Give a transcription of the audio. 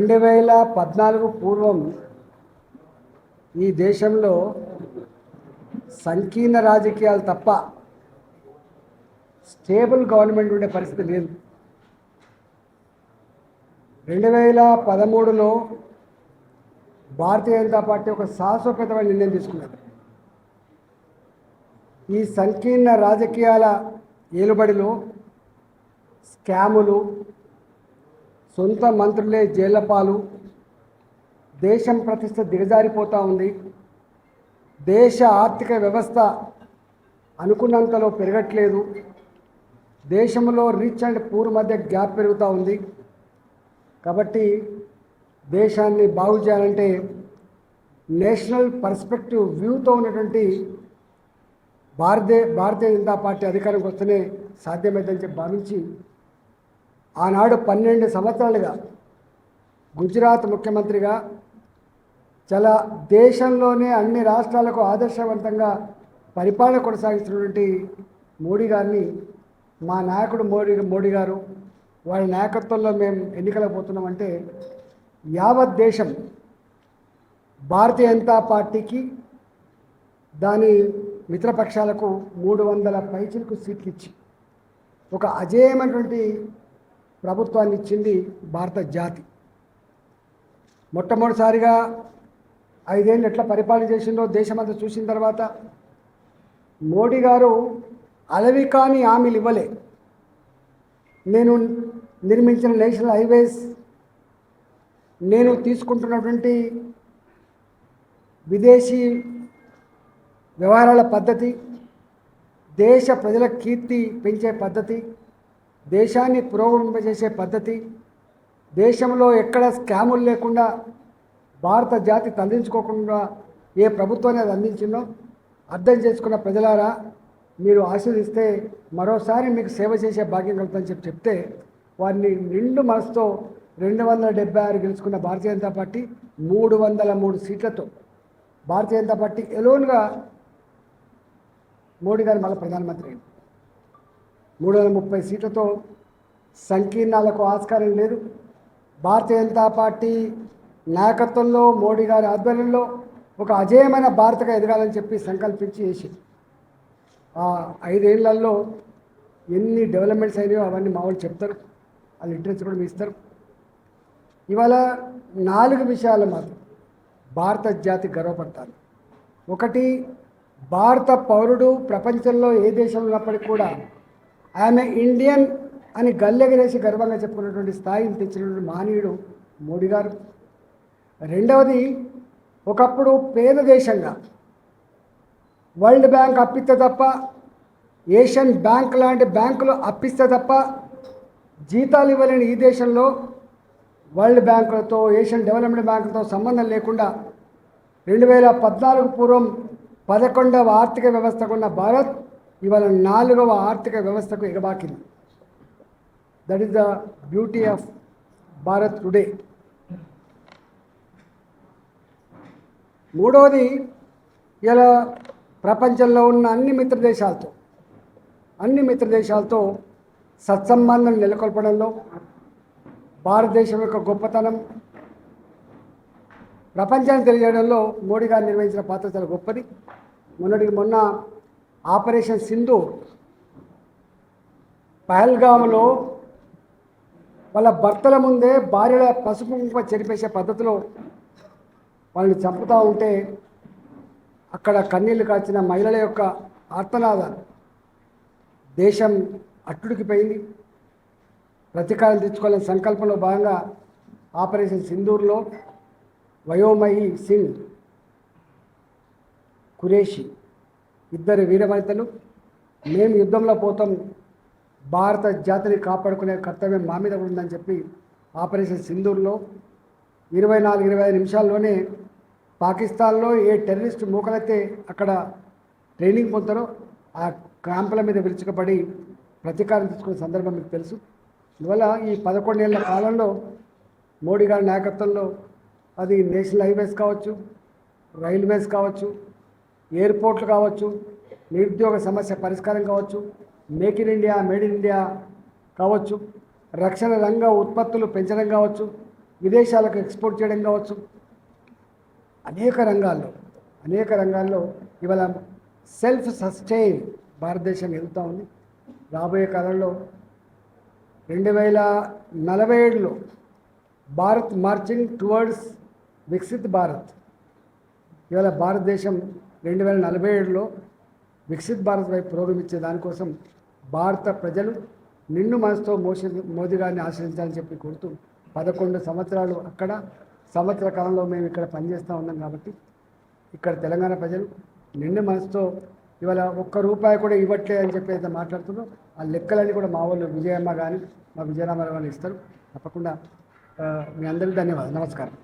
2014 పూర్వం ఈ దేశంలో సంకీర్ణ రాజకీయాలు తప్ప స్టేబుల్ గవర్నమెంట్ ఉండే పరిస్థితి లేదు. 2013లో భారతీయ జనతా పార్టీ ఒక సాహసోపేతమైన నిర్ణయం తీసుకున్నది. ఈ సంకీర్ణ రాజకీయాల ఏలుబడిలో స్కాములు, సొంత మంత్రులే జైళ్ల పాలు, దేశం ప్రతిష్ట దిగజారిపోతూ ఉంది. దేశ ఆర్థిక వ్యవస్థ అనుకున్నంతలో పెరగట్లేదు. దేశంలో రిచ్ అండ్ పూర్ మధ్య గ్యాప్ పెరుగుతూ ఉంది. కాబట్టి దేశాన్ని బాగు చేయాలంటే నేషనల్ పర్స్పెక్టివ్ వ్యూతో ఉన్నటువంటి భారతీయ జనతా పార్టీ అధికారంకి వస్తేనే సాధ్యమైందని చెప్పి భావించి ఆనాడు 12 సంవత్సరాలుగా గుజరాత్ ముఖ్యమంత్రిగా చాలా దేశంలోనే అన్ని రాష్ట్రాలకు ఆదర్శవంతంగా పరిపాలన కొనసాగిస్తున్నటువంటి మోడీ గారిని, మా నాయకుడు మోడీ గారు వాళ్ళ నాయకత్వంలో మేము ఎన్నికలకు పోతున్నామంటే యావత్ దేశం భారతీయ జనతా పార్టీకి దాని మిత్రపక్షాలకు 300 పైచిలకు సీట్లు ఇచ్చి ఒక అజేయమైనటువంటి ప్రభుత్వాన్ని ఇచ్చింది భారత జాతి. మొట్టమొదటిసారిగా 5 ఏళ్ళు ఎట్లా పరిపాలన చేసిందో దేశమంతా చూసిన తర్వాత మోడీ గారు అలవి కాని హామీలు ఇవ్వలే. నేను నిర్మించిన నేషనల్ హైవేస్, నేను తీసుకుంటున్నటువంటి విదేశీ వ్యవహారాల పద్ధతి, దేశ ప్రజల కీర్తి పెంచే పద్ధతి, దేశాన్ని పురోగమింపజేసే పద్ధతి, దేశంలో ఎక్కడ స్కాములు లేకుండా భారత జాతి తరలించుకోకుండా ఏ ప్రభుత్వాన్ని అది అందించిందో అర్థం చేసుకున్న ప్రజలారా, మీరు ఆశీర్వదిస్తే మరోసారి మీకు సేవ చేసే భాగ్యం కలుగుతుందని చెప్తే వారిని నిండు మనసుతో 276 గెలుచుకున్న భారతీయ జనతా పార్టీ 303 సీట్లతో భారతీయ జనతా పార్టీ ఎలోన్గా మోడీ గారు మళ్ళీ ప్రధానమంత్రి అయింది. 330 సీట్లతో సంకీర్ణాలకు ఆస్కారం లేదు. భారతీయ జనతా పార్టీ నాయకత్వంలో మోడీ గారి ఆధ్వర్యంలో ఒక అజేయమైన భారత్గా ఎదగాలని చెప్పి సంకల్పించి చేసి ఆ 5 ఏళ్లలో ఎన్ని డెవలప్మెంట్స్ అయినాయో అవన్నీ మా వాళ్ళు చెప్తారు, ఆ లిటరేచర్ కూడా ఇస్తారు. ఇవాళ 4 విషయాలు మాత్రం భారత జాతి గర్వపడతారు. ఒకటి, భారత పౌరుడు ప్రపంచంలో ఏ దేశంలో ఉన్నప్పటికీ కూడా ఆమె ఇండియన్ అని గల్లెగరేసి గర్వంగా చెప్పుకున్నటువంటి స్థాయిని తెచ్చినటువంటి మహనీయుడు మోడీ గారు. రెండవది, ఒకప్పుడు పేద దేశంగా వరల్డ్ బ్యాంక్ అప్పిస్తే తప్ప, ఏషియన్ బ్యాంక్ లాంటి బ్యాంకులు అప్పిస్తే తప్ప జీతాలు ఇవ్వలేని ఈ దేశంలో వరల్డ్ బ్యాంకులతో, ఏషియన్ డెవలప్మెంట్ బ్యాంకులతో సంబంధం లేకుండా 2014 పూర్వం 11వ ఆర్థిక వ్యవస్థకు ఉన్న భారత్ ఇవాళ 4వ ఆర్థిక వ్యవస్థకు ఎగబాకింది. That is the beauty of Bharat today. మూడవది, ఇలా ప్రపంచంలో ఉన్న అన్ని మిత్ర దేశాలతో సత్సంబంధం నెలకొల్పడంలో భారతదేశం యొక్క గొప్పతనం ప్రపంచానికి తెలియజేయడంలో మోడీ గారు నిర్వహించిన పాత్ర చాలా గొప్పది. మొన్న ఆపరేషన్ సింధూర్, పహల్గామ్లో వాళ్ళ భర్తల ముందే భార్యల పసుపు కుంకుమ చెరిపేసే పద్ధతిలో వాళ్ళని చంపుతూ ఉంటే అక్కడ కన్నీళ్లు కాచిన మహిళల యొక్క ఆర్తనాదాలు దేశం అట్టుడికిపోయింది. ప్రతీకారం తెచ్చుకోవాలని సంకల్పంలో భాగంగా ఆపరేషన్ సింధూర్లో వయోమహి సింగ్, ఖురేషి ఇద్దరు వీరవనితలు, మేము యుద్ధంలో పోతాం, భారత జాతిని కాపాడుకునే కర్తవ్యం మా మీద ఉందని చెప్పి ఆపరేషన్ సింధూర్లో 24-25 నిమిషాల్లోనే పాకిస్తాన్లో ఏ టెర్రరిస్ట్ మూకలైతే అక్కడ ట్రైనింగ్ పొందుతారో ఆ క్యాంపుల మీద విరుచుకపడి ప్రతీకారం తీసుకునే సందర్భం మీకు తెలుసు. ఇవాళ ఈ 11 ఏళ్ల కాలంలో మోడీ గారి నాయకత్వంలో అది నేషనల్ హైవేస్ కావచ్చు, రైల్వేస్ కావచ్చు, ఎయిర్పోర్ట్లు కావచ్చు, నిరుద్యోగ సమస్య పరిష్కారం కావచ్చు, make in India, made in India కావచ్చు, రక్షణ రంగ ఉత్పత్తులు పెంచడం కావచ్చు, విదేశాలకు ఎక్స్పోర్ట్ చేయడం కావచ్చు, అనేక రంగాల్లో ఇవాళ సెల్ఫ్ సస్టైన్ భారతదేశం ఎదుగుతూ ఉంది. రాబోయే కాలంలో 2047లో భారత్ మార్చింగ్ టువర్డ్స్ వికసిత్ భారత్. ఇవాళ భారతదేశం 2047లో వికసిత్ భారత్ వైపు పురోగమించే దానికోసం భారత ప్రజలు నిండు మనసుతో మోదీ గారిని ఆశ్రయించాలని చెప్పి కోరుతూ 11 సంవత్సరాలు అక్కడ, సంవత్సర కాలంలో మేము ఇక్కడ పనిచేస్తూ ఉన్నాం కాబట్టి ఇక్కడ తెలంగాణ ప్రజలు నిండు మనసుతో ఇవాళ ₹1 కూడా ఇవ్వట్లేదు అని చెప్పి అయితే మాట్లాడుతున్నాం. ఆ లెక్కలన్నీ కూడా మా వాళ్ళు విజయమ్మ కానీ మా విజయరామారావు కానీ ఇస్తారు. తప్పకుండా మీ అందరికీ ధన్యవాదాలు. నమస్కారం.